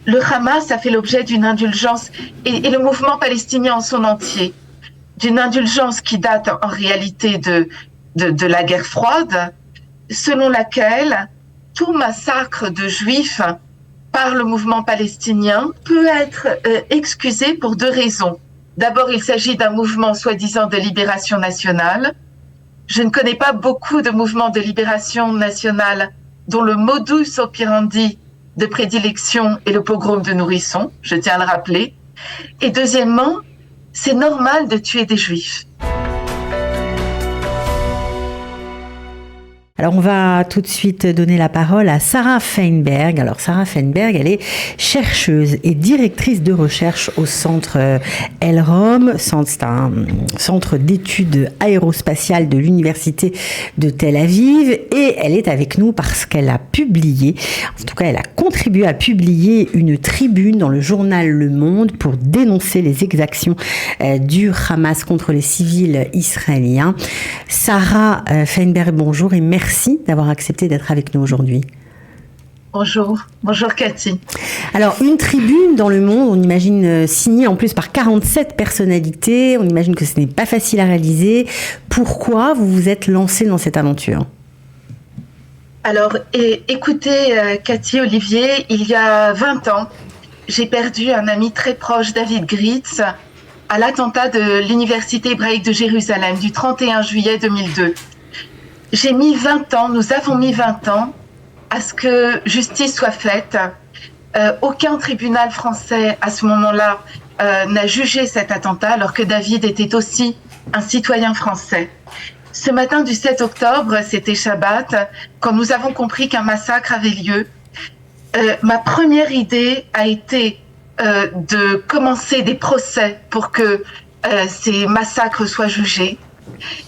le Hamas a fait l'objet d'une indulgence, et le mouvement palestinien en son entier, d'une indulgence qui date en réalité de la guerre froide, selon laquelle tout massacre de juifs par le mouvement palestinien peut être excusé pour deux raisons. D'abord, il s'agit d'un mouvement soi-disant de libération nationale. Je ne connais pas beaucoup de mouvements de libération nationale dont le modus operandi de prédilection est le pogrom de nourrissons, je tiens à le rappeler. Et deuxièmement, c'est normal de tuer des juifs. Alors, on va tout de suite donner la parole à Sarah Feinberg. Alors, Sarah Feinberg, elle est chercheuse et directrice de recherche au centre ELROM. C'est un centre d'études aérospatiales de l'université de Tel Aviv. Et elle est avec nous parce qu'elle a publié, en tout cas, elle a contribué à publier une tribune dans le journal Le Monde pour dénoncer les exactions du Hamas contre les civils israéliens. Sarah Feinberg, bonjour et merci d'avoir accepté d'être avec nous aujourd'hui. Bonjour Cathy. Alors, une tribune dans Le Monde, on imagine signée en plus par 47 personnalités, on imagine que ce n'est pas facile à réaliser. Pourquoi vous vous êtes lancée dans cette aventure ? Alors, écoutez Cathy, Olivier, il y a 20 ans, j'ai perdu un ami très proche, David Gritz, à l'attentat de l'Université hébraïque de Jérusalem du 31 juillet 2002. J'ai mis 20 ans, nous avons mis 20 ans à ce que justice soit faite. Aucun tribunal français à ce moment-là n'a jugé cet attentat, alors que David était aussi un citoyen français. Ce matin du 7 octobre, c'était Shabbat, quand nous avons compris qu'un massacre avait lieu, ma première idée a été de commencer des procès pour que ces massacres soient jugés.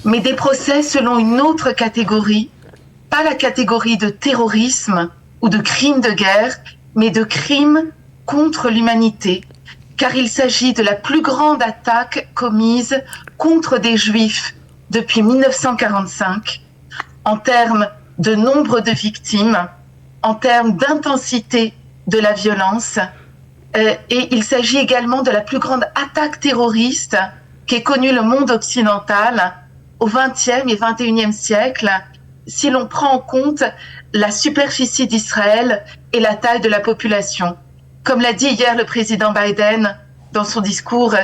Mais des procès selon une autre catégorie, pas la catégorie de terrorisme ou de crimes de guerre, mais de crimes contre l'humanité, car il s'agit de la plus grande attaque commise contre des juifs depuis 1945, en termes de nombre de victimes, en termes d'intensité de la violence, et il s'agit également de la plus grande attaque terroriste qu'ait connue le monde occidental au XXe et XXIe siècle, si l'on prend en compte la superficie d'Israël et la taille de la population. Comme l'a dit hier le président Biden dans son discours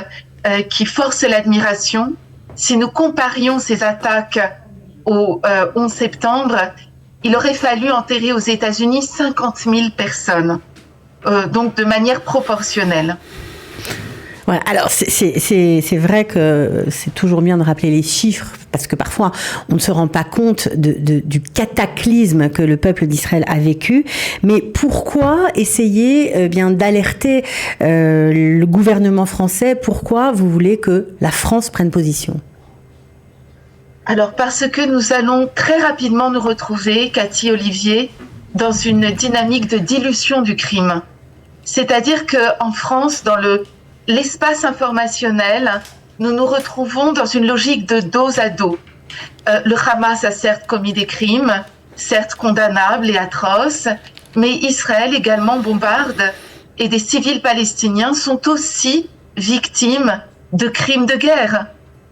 qui force l'admiration, si nous comparions ces attaques au 11 septembre, il aurait fallu enterrer aux États-Unis 50 000 personnes, donc de manière proportionnelle. Ouais, alors c'est vrai que c'est toujours bien de rappeler les chiffres parce que parfois on ne se rend pas compte du cataclysme que le peuple d'Israël a vécu. Mais pourquoi essayer bien d'alerter le gouvernement français ? Pourquoi vous voulez que la France prenne position ? Alors parce que nous allons très rapidement nous retrouver, Cathy, Olivier, dans une dynamique de dilution du crime. C'est-à-dire qu'en France, dans l'espace informationnel, nous nous retrouvons dans une logique de dos à dos. Le Hamas a certes commis des crimes, certes condamnables et atroces, mais Israël également bombarde et des civils palestiniens sont aussi victimes de crimes de guerre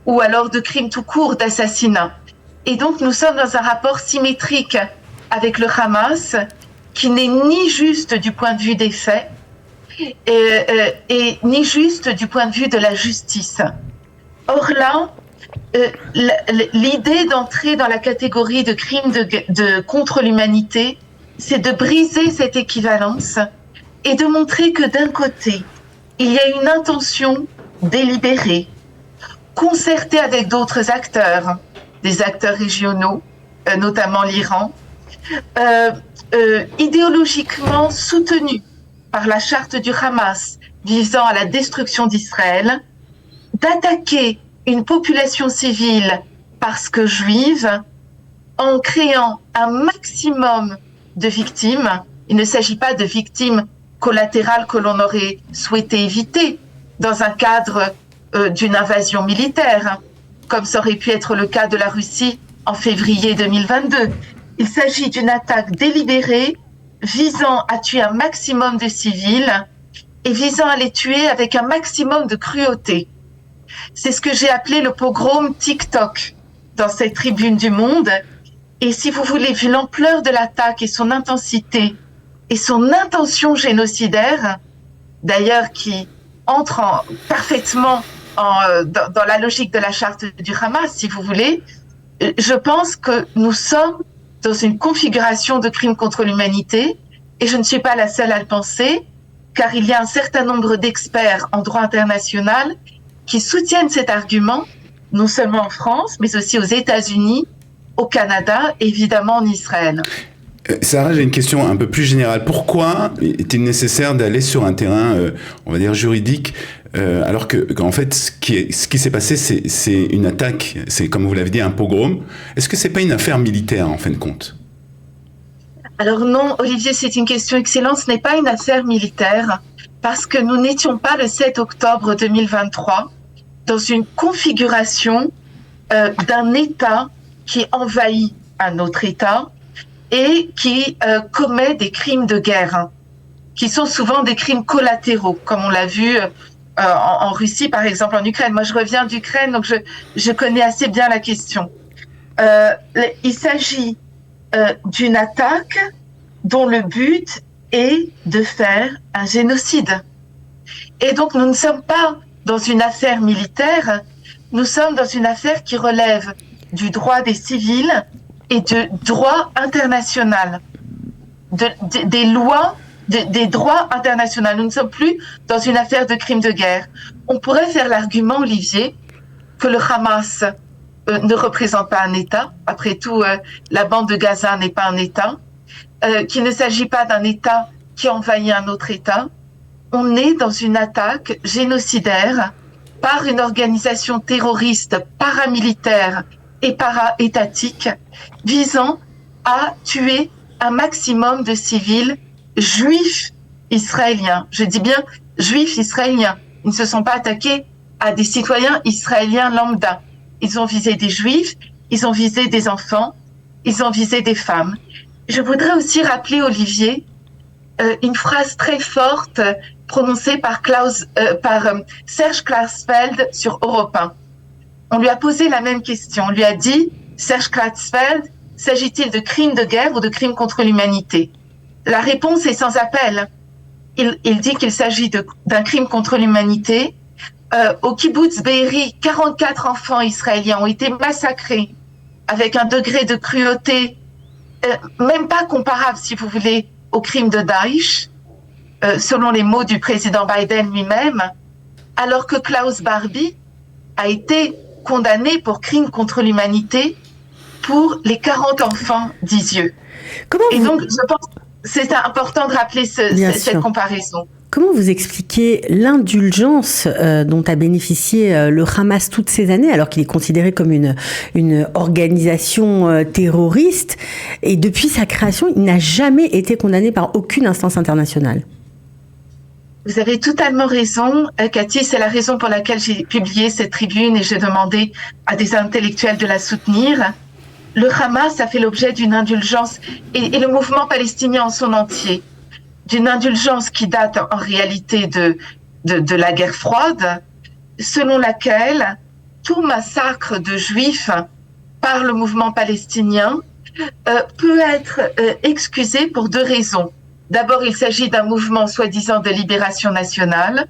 ou alors de crimes tout court, d'assassinat. Et donc nous sommes dans un rapport symétrique avec le Hamas qui n'est ni juste du point de vue des faits, et ni juste du point de vue de la justice. Or là, l'idée d'entrer dans la catégorie de crimes contre l'humanité, c'est de briser cette équivalence et de montrer que d'un côté, il y a une intention délibérée, concertée avec d'autres acteurs, des acteurs régionaux, notamment l'Iran, idéologiquement soutenue par la charte du Hamas visant à la destruction d'Israël, d'attaquer une population civile parce que juive, en créant un maximum de victimes. Il ne s'agit pas de victimes collatérales que l'on aurait souhaité éviter dans un cadre d'une invasion militaire, comme ça aurait pu être le cas de la Russie en février 2022. Il s'agit d'une attaque délibérée visant à tuer un maximum de civils et visant à les tuer avec un maximum de cruauté. C'est ce que j'ai appelé le pogrom TikTok dans cette tribune du Monde. Et si vous voulez, vu l'ampleur de l'attaque et son intensité et son intention génocidaire, d'ailleurs qui entre parfaitement dans la logique de la charte du Hamas, si vous voulez, je pense que nous sommes dans une configuration de crime contre l'humanité, et je ne suis pas la seule à le penser, car il y a un certain nombre d'experts en droit international qui soutiennent cet argument, non seulement en France, mais aussi aux États-Unis, au Canada, et évidemment en Israël. Sarah, j'ai une question un peu plus générale. Pourquoi est-il nécessaire d'aller sur un terrain, on va dire, juridique, alors qu'en fait, ce qui s'est passé, c'est une attaque, c'est comme vous l'avez dit, un pogrom. Est-ce que c'est pas une affaire militaire, en fin de compte? Alors non, Olivier, c'est une question excellente. Ce n'est pas une affaire militaire, parce que nous n'étions pas le 7 octobre 2023 dans une configuration d'un État qui envahit un autre État et qui commet des crimes de guerre, qui sont souvent des crimes collatéraux, comme on l'a vu en Russie, par exemple, en Ukraine. Moi, je reviens d'Ukraine, donc je connais assez bien la question. Il s'agit d'une attaque dont le but est de faire un génocide. Et donc, nous ne sommes pas dans une affaire militaire, nous sommes dans une affaire qui relève du droit des civils et du droit international, des lois, des droits internationaux. Nous ne sommes plus dans une affaire de crime de guerre. On pourrait faire l'argument, Olivier, que le Hamas ne représente pas un État. Après tout, la bande de Gaza n'est pas un État, qu'il ne s'agit pas d'un État qui envahit un autre État. On est dans une attaque génocidaire par une organisation terroriste paramilitaire et para-étatique visant à tuer un maximum de civils juifs israéliens. Je dis bien juifs israéliens. Ils ne se sont pas attaqués à des citoyens israéliens lambda. Ils ont visé des juifs, ils ont visé des enfants, ils ont visé des femmes. Je voudrais aussi rappeler, Olivier, une phrase très forte prononcée par Serge Klarsfeld sur Europe 1. On lui a posé la même question. On lui a dit, Serge Klarsfeld, s'agit-il de crimes de guerre ou de crimes contre l'humanité? La réponse est sans appel. Il dit qu'il s'agit d'un crime contre l'humanité. Au kibbutz Be'eri, 44 enfants israéliens ont été massacrés avec un degré de cruauté même pas comparable, si vous voulez, au crime de Daesh, selon les mots du président Biden lui-même, alors que Klaus Barbie a été condamné pour crime contre l'humanité pour les 40 enfants d'Isieux. Et donc, je pense que c'est important de rappeler cette comparaison. Comment vous expliquez l'indulgence dont a bénéficié le Hamas toutes ces années, alors qu'il est considéré comme une organisation terroriste, et depuis sa création, il n'a jamais été condamné par aucune instance internationale? Vous avez totalement raison, Cathy. C'est la raison pour laquelle j'ai publié cette tribune et j'ai demandé à des intellectuels de la soutenir. Le Hamas a fait l'objet d'une indulgence, et le mouvement palestinien en son entier, d'une indulgence qui date en réalité de la guerre froide, selon laquelle tout massacre de juifs par le mouvement palestinien peut être excusé pour deux raisons. D'abord, il s'agit d'un mouvement soi-disant de libération nationale.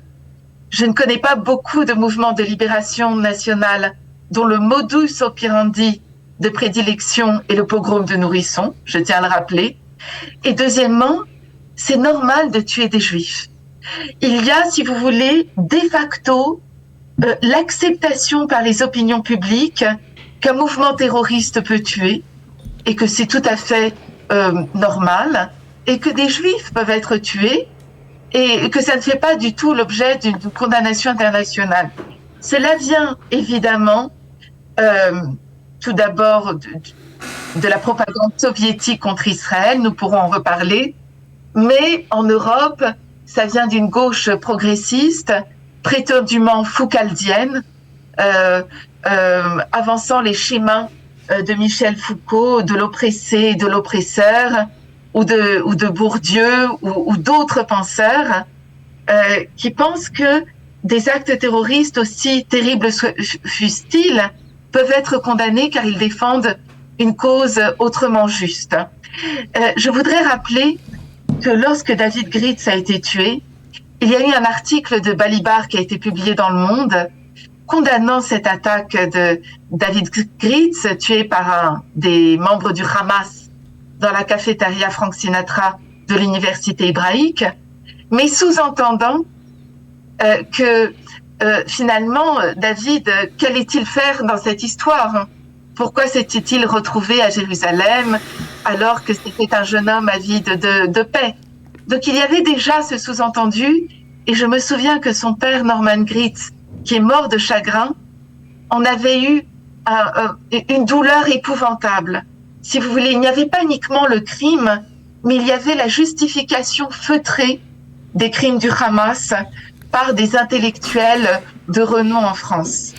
Je ne connais pas beaucoup de mouvements de libération nationale dont le modus operandi de prédilection est le pogrom de nourrissons, je tiens à le rappeler. Et deuxièmement, c'est normal de tuer des juifs. Il y a, si vous voulez, de facto, l'acceptation par les opinions publiques qu'un mouvement terroriste peut tuer et que c'est tout à fait normal et que des juifs peuvent être tués et que ça ne fait pas du tout l'objet d'une condamnation internationale. Cela vient évidemment tout d'abord de la propagande soviétique contre Israël, nous pourrons en reparler, mais en Europe, ça vient d'une gauche progressiste, prétendument foucaldienne, avançant les schémas de Michel Foucault, de l'oppressé et de l'oppresseur, ou de Bourdieu ou d'autres penseurs qui pensent que des actes terroristes, aussi terribles fussent-ils, peuvent être condamnés car ils défendent une cause autrement juste. Je voudrais rappeler que lorsque David Gritz a été tué, il y a eu un article de Balibar qui a été publié dans Le Monde condamnant cette attaque de David Gritz, tué par des membres du Hamas dans la cafétéria Frank Sinatra de l'université hébraïque, mais sous-entendant que finalement, David, qu'allait-il faire dans cette histoire ? Pourquoi s'était-il retrouvé à Jérusalem alors que c'était un jeune homme avide de paix ? Donc il y avait déjà ce sous-entendu, et je me souviens que son père, Norman Gritz, qui est mort de chagrin, en avait eu une douleur épouvantable. Si vous voulez, il n'y avait pas uniquement le crime, mais il y avait la justification feutrée des crimes du Hamas par des intellectuels de renom en France.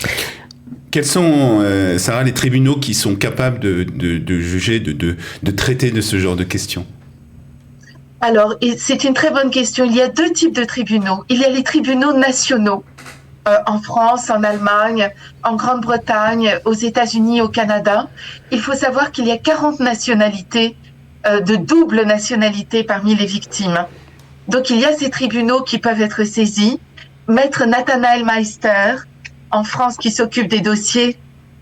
Quels sont, Sarah, les tribunaux qui sont capables de juger, de traiter de ce genre de questions ? Alors, c'est une très bonne question. Il y a deux types de tribunaux. Il y a les tribunaux nationaux, en France, en Allemagne, en Grande-Bretagne, aux États-Unis, au Canada. Il faut savoir qu'il y a 40 nationalités, de double nationalité parmi les victimes. Donc, il y a ces tribunaux qui peuvent être saisis. Maître Nathanaël Meister, en France, qui s'occupe des dossiers,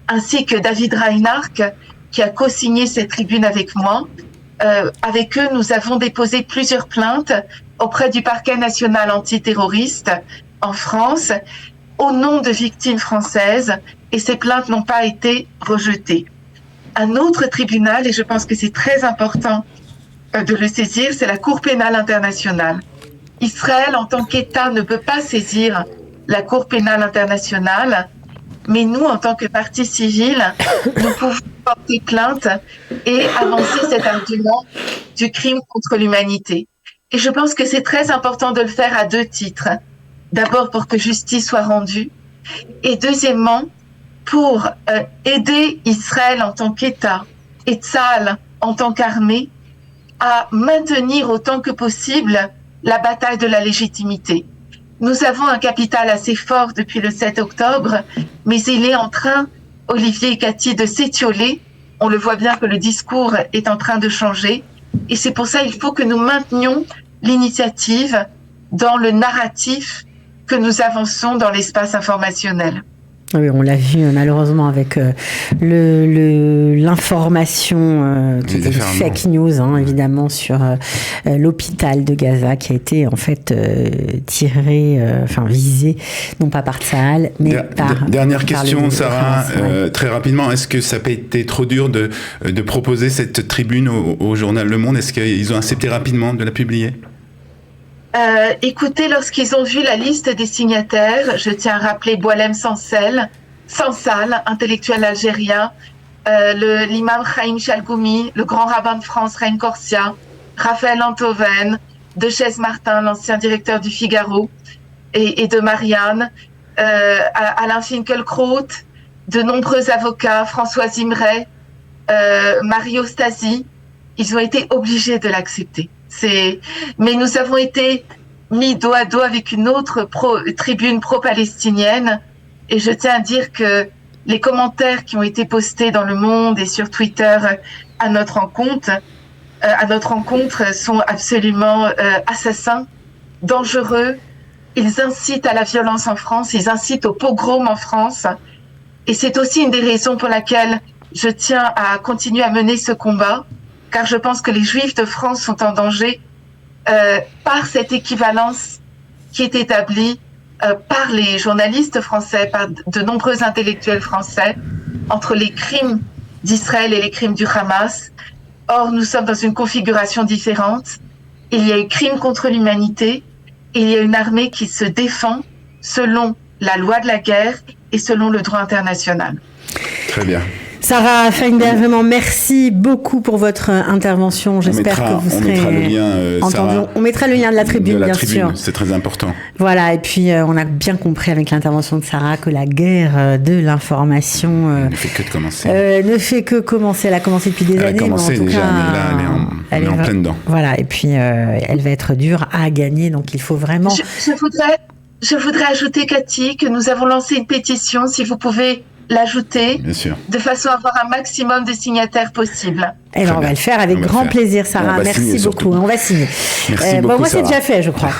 ainsi que David Reinhardt, qui a co-signé cette tribune avec moi. Avec eux, nous avons déposé plusieurs plaintes auprès du parquet national antiterroriste en France, au nom de victimes françaises, et ces plaintes n'ont pas été rejetées. Un autre tribunal, et je pense que c'est très important de le saisir, c'est la Cour pénale internationale. Israël, en tant qu'État, ne peut pas saisir la Cour pénale internationale, mais nous, en tant que partie civile, nous pouvons porter plainte et avancer cet argument du crime contre l'humanité. Et je pense que c'est très important de le faire à deux titres. D'abord, pour que justice soit rendue, et deuxièmement, pour aider Israël en tant qu'État et Tsahal en tant qu'armée à maintenir autant que possible la bataille de la légitimité. Nous avons un capital assez fort depuis le 7 octobre, mais il est en train, Olivier et Cathy, de s'étioler. On le voit bien que le discours est en train de changer. Et c'est pour ça qu'il faut que nous maintenions l'initiative dans le narratif que nous avançons dans l'espace informationnel. Oui, on l'a vu malheureusement avec l'information qui était fake news, hein, évidemment, sur l'hôpital de Gaza qui a été en fait visé, non pas par Tsahal, mais par... Dernière question, Sarah, très rapidement, est-ce que ça n'a pas été trop dur de proposer cette tribune au journal Le Monde ? Est-ce qu'ils ont accepté rapidement de la publier ? Écoutez, lorsqu'ils ont vu la liste des signataires, je tiens à rappeler Boualem Sansal, intellectuel algérien, l'imam Chaim Chalgoumi, le grand rabbin de France, Chaim Corsia, Raphaël Antoven, Dechaise Martin, l'ancien directeur du Figaro, et de Marianne, Alain Finkielkraut, de nombreux avocats, François Imray, Mario Stasi, ils ont été obligés de l'accepter. Mais nous avons été mis dos à dos avec une autre tribune pro-palestinienne, et je tiens à dire que les commentaires qui ont été postés dans Le Monde et sur Twitter à notre rencontre sont absolument assassins, dangereux. Ils incitent à la violence en France, ils incitent au pogrom en France, et c'est aussi une des raisons pour laquelle je tiens à continuer à mener ce combat, car je pense que les Juifs de France sont en danger par cette équivalence qui est établie par les journalistes français, par de nombreux intellectuels français, entre les crimes d'Israël et les crimes du Hamas. Or, nous sommes dans une configuration différente. Il y a eu crime contre l'humanité, et il y a une armée qui se défend selon la loi de la guerre et selon le droit international. Très bien. Sarah Feinberg, vraiment merci beaucoup pour votre intervention. J'espère que vous serez mettra le lien, entendu. Sarah, On mettra le lien de la tribune, bien sûr. C'est très important. Voilà, et puis on a bien compris avec l'intervention de Sarah que la guerre de l'information ne fait que de commencer. Ne fait que commencer. Elle a commencé depuis des années, mais en tout déjà, cas, mais là, elle est en plein dedans. Voilà, et puis elle va être dure à gagner, donc il faut vraiment... Je voudrais ajouter, Cathy, que nous avons lancé une pétition, si vous pouvez l'ajouter, bien sûr, de façon à avoir un maximum de signataires possible. Et on va le faire avec grand plaisir, Sarah. Merci beaucoup. On va signer. Merci beaucoup, moi, Sarah. c'est déjà fait, je crois.